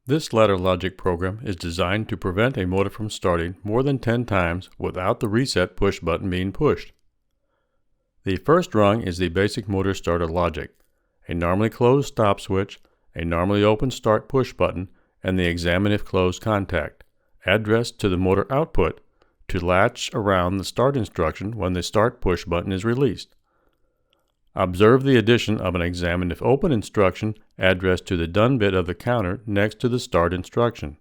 This ladder logic program is designed to prevent a motor from starting more than 10 times without the reset push button being pushed. The first rung is the basic motor starter logic: a normally closed stop switch, a normally open start push button, and the examine if closed contact, addressed to the motor output to latch around the start instruction when the start push button is released. Observe the addition of an examine if open instruction addressed to the done bit of the counter next to the start instruction.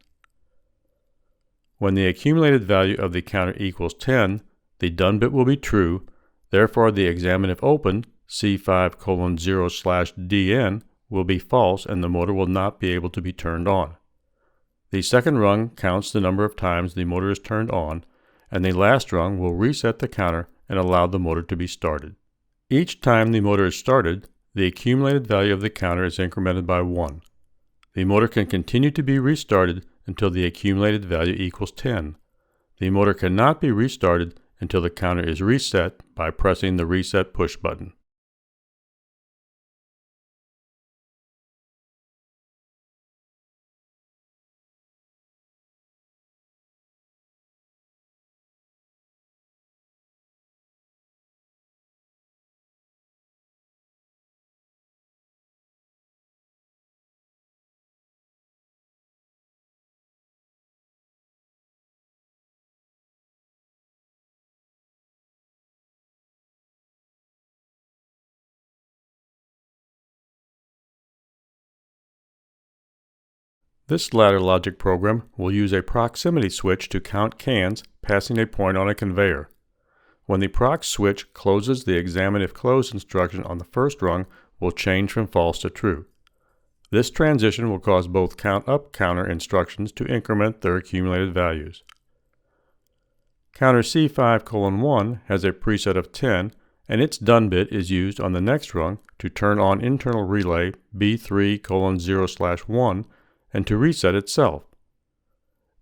When the accumulated value of the counter equals 10, the done bit will be true, therefore the examine if open C5:0/DN will be false and the motor will not be able to be turned on. The second rung counts the number of times the motor is turned on, and the last rung will reset the counter and allow the motor to be started. Each time the motor is started, the accumulated value of the counter is incremented by 1. The motor can continue to be restarted until the accumulated value equals 10. The motor cannot be restarted until the counter is reset by pressing the reset push button. This ladder logic program will use a proximity switch to count cans passing a point on a conveyor. When the prox switch closes, the examine if closed instruction on the first rung will change from false to true. This transition will cause both count up counter instructions to increment their accumulated values. Counter C5:1 has a preset of 10, and its done bit is used on the next rung to turn on internal relay B3:0/1 and to reset itself.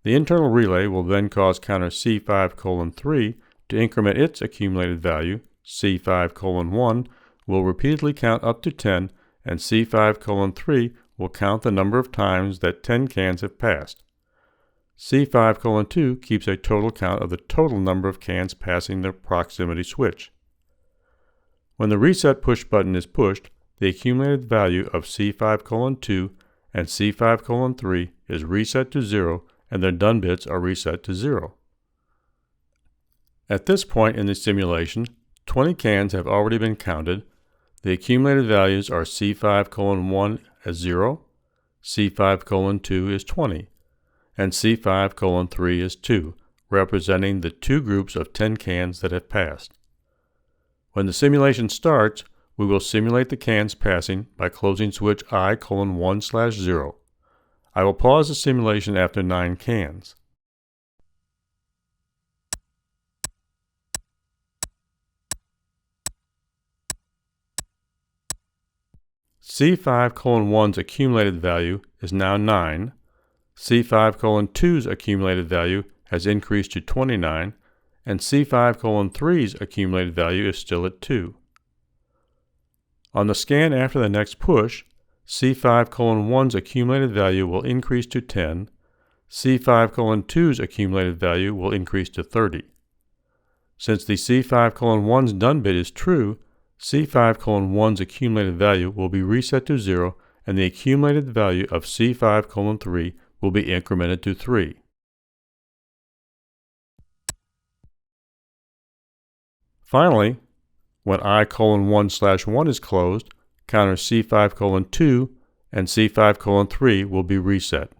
The internal relay will then cause counter C5:3 to increment its accumulated value. C5:1 will repeatedly count up to 10, and C5:3 will count the number of times that 10 cans have passed. C5:2 keeps a total count of the total number of cans passing the proximity switch. When the reset push button is pushed, the accumulated value of C5:2 and C5:3 is reset to 0, and their done bits are reset to 0. At this point in the simulation, 20 cans have already been counted. The accumulated values are C5:1 as 0, C5:2 is 20, and C5:3 is 2, representing the two groups of 10 cans that have passed. When the simulation starts, we will simulate the cans passing by closing switch I:1/0. I will pause the simulation after 9 cans. C5:1's accumulated value is now 9. C5:2's accumulated value has increased to 29, and C5:3's accumulated value is still at 2. On the scan after the next push, C5:1's accumulated value will increase to 10, C5:2's accumulated value will increase to 30. Since the C5:1's done bit is true, C5:1's accumulated value will be reset to 0, and the accumulated value of C5:3 will be incremented to 3. Finally, when I:1/1 is closed, counter C5:2 and C5:3 will be reset.